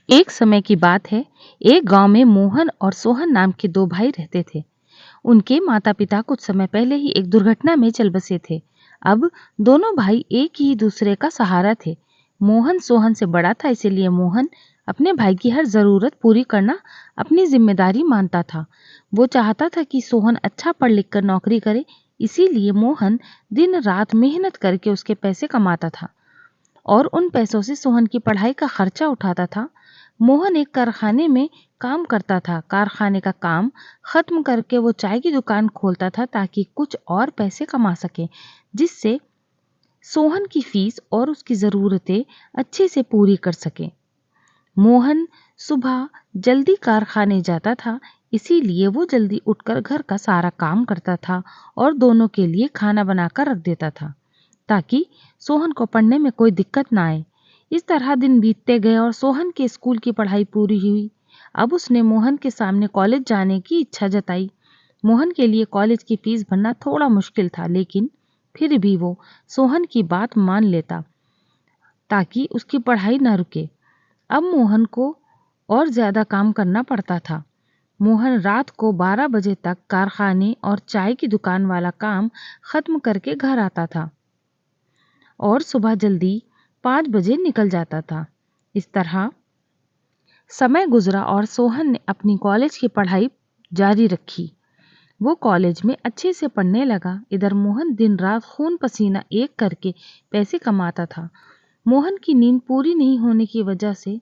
एक समय की बात है। एक गांव में मोहन और सोहन नाम के दो भाई रहते थे। उनके माता-पिता कुछ समय पहले ही एक दुर्घटना में चल बसे थे। अब दोनों भाई एक ही दूसरे का सहारा थे। मोहन सोहन से बड़ा था, इसीलिए मोहन अपने भाई की हर जरूरत पूरी करना अपनी जिम्मेदारी मानता था। वो चाहता था कि सोहन अच्छा पढ़ लिख कर नौकरी करे, इसीलिए मोहन दिन रात मेहनत करके उसके पैसे कमाता था और उन पैसों से सोहन की पढ़ाई का खर्चा उठाता था। मोहन एक कारखाने में काम करता था। कारखाने का काम खत्म करके वो चाय की दुकान खोलता था ताकि कुछ और पैसे कमा सके, जिससे सोहन की फीस और उसकी ज़रूरतें अच्छे से पूरी कर सके। मोहन सुबह जल्दी कारखाने जाता था, इसीलिए वो जल्दी उठकर घर का सारा काम करता था और दोनों के लिए खाना बनाकर रख देता था ताकि सोहन को पढ़ने में कोई दिक्कत ना आए। इस तरह दिन बीतते गए और सोहन के स्कूल की पढ़ाई पूरी हुई। अब उसने मोहन के सामने कॉलेज जाने की इच्छा जताई। मोहन के लिए कॉलेज की फीस भरना थोड़ा मुश्किल था, लेकिन फिर भी वो सोहन की बात मान लेता ताकि उसकी पढ़ाई न रुके। अब मोहन को और ज्यादा काम करना पड़ता था। मोहन रात को 12 बजे तक कारखाने और चाय की दुकान वाला काम खत्म करके घर आता था और सुबह जल्दी 5 बजे निकल जाता था। इस तरह समय गुजरा और सोहन ने अपनी कॉलेज की पढ़ाई जारी रखी। वो कॉलेज में अच्छे से पढ़ने लगा। इधर मोहन दिन रात खून पसीना एक करके पैसे कमाता था। मोहन की नींद पूरी नहीं होने की वजह से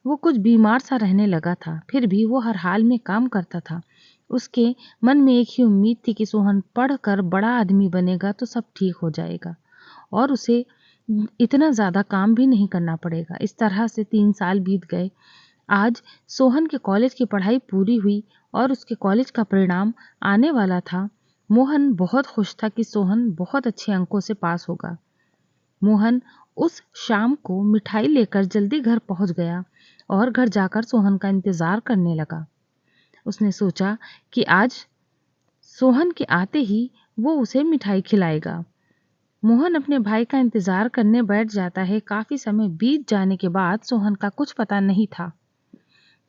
वो कुछ बीमार सा रहने लगा था, फिर भी वो हर हाल में काम करता था। उसके मन में एक ही उम्मीद थी कि सोहन पढ़कर बड़ा आदमी बनेगा तो सब ठीक हो जाएगा और उसे इतना ज़्यादा काम भी नहीं करना पड़ेगा। इस तरह से 3 साल बीत गए। आज सोहन के कॉलेज की पढ़ाई पूरी हुई और उसके कॉलेज का परिणाम आने वाला था। मोहन बहुत खुश था कि सोहन बहुत अच्छे अंकों से पास होगा। मोहन उस शाम को मिठाई लेकर जल्दी घर पहुंच गया और घर जाकर सोहन का इंतजार करने लगा। उसने सोचा कि आज सोहन के आते ही वो उसे मिठाई खिलाएगा। मोहन अपने भाई का इंतजार करने बैठ जाता है। काफी समय बीत जाने के बाद सोहन का कुछ पता नहीं था।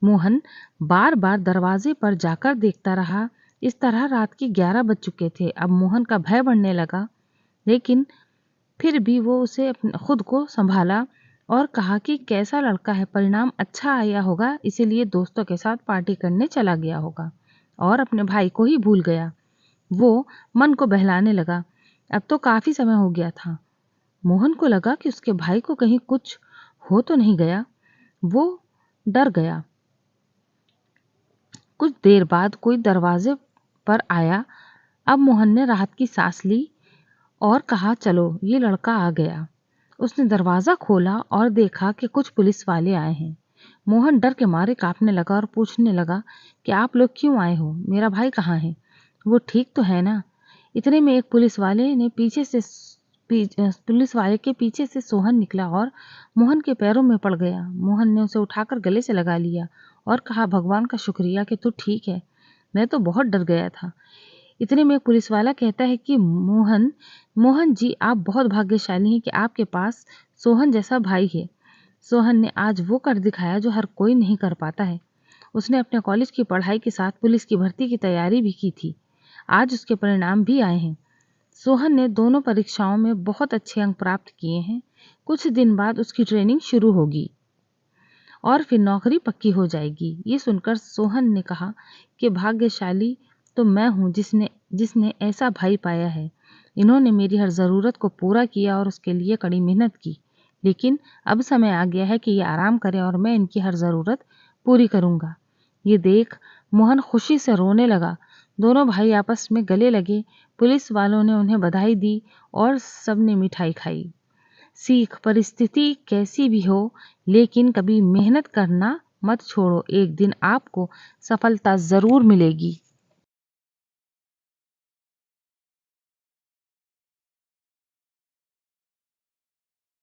मोहन बार बार दरवाजे पर जाकर देखता रहा। इस तरह रात के 11 बज चुके थे। अब मोहन का भय बढ़ने लगा, लेकिन फिर भी वो उसे खुद को संभाला और कहा कि कैसा लड़का है, परिणाम अच्छा आया होगा, इसीलिए दोस्तों के साथ पार्टी करने चला गया होगा और अपने भाई को ही भूल गया। वो मन को बहलाने लगा। अब तो काफी समय हो गया था। मोहन को लगा कि उसके भाई को कहीं कुछ हो तो नहीं गया। वो डर गया। कुछ देर बाद कोई दरवाजे पर आया। अब मोहन ने राहत की सांस ली और कहा, चलो ये लड़का आ गया। उसने दरवाजा खोला और देखा कि कुछ पुलिस वाले आए हैं। मोहन डर के मारे कांपने लगा और पूछने लगा कि आप लोग क्यों आए हो? मेरा भाई कहाँ है? वो ठीक तो है ना? इतने में एक पुलिस वाले के पीछे से सोहन निकला और मोहन के पैरों में पड़ गया। मोहन ने उसे उठाकर गले से लगा लिया और कहा, भगवान का शुक्रिया कि तू ठीक है, मैं तो बहुत डर गया था। इतने में एक पुलिस वाला कहता है कि मोहन मोहन जी, आप बहुत भाग्यशाली हैं कि आपके पास सोहन जैसा भाई है। सोहन ने आज वो कर दिखाया जो हर कोई नहीं कर पाता है। उसने अपने कॉलेज की पढ़ाई के साथ पुलिस की भर्ती की तैयारी भी की थी। आज उसके परिणाम भी आए हैं। सोहन ने दोनों परीक्षाओं में बहुत अच्छे अंक प्राप्त किए हैं। कुछ दिन बाद उसकी ट्रेनिंग शुरू होगी और फिर नौकरी पक्की हो जाएगी। ये सुनकर सोहन ने कहा कि भाग्यशाली तो मैं हूँ जिसने जिसने ऐसा भाई पाया है। इन्होंने मेरी हर ज़रूरत को पूरा किया और उसके लिए कड़ी मेहनत की। लेकिन अब समय आ गया है कि ये आराम करें और मैं इनकी हर ज़रूरत पूरी करूँगा। ये देख मोहन खुशी से रोने लगा। दोनों भाई आपस में गले लगे। पुलिस वालों ने उन्हें बधाई दी और सबने मिठाई खाई। सीख, परिस्थिति कैसी भी हो, लेकिन कभी मेहनत करना मत छोड़ो। एक दिन आपको सफलता ज़रूर मिलेगी।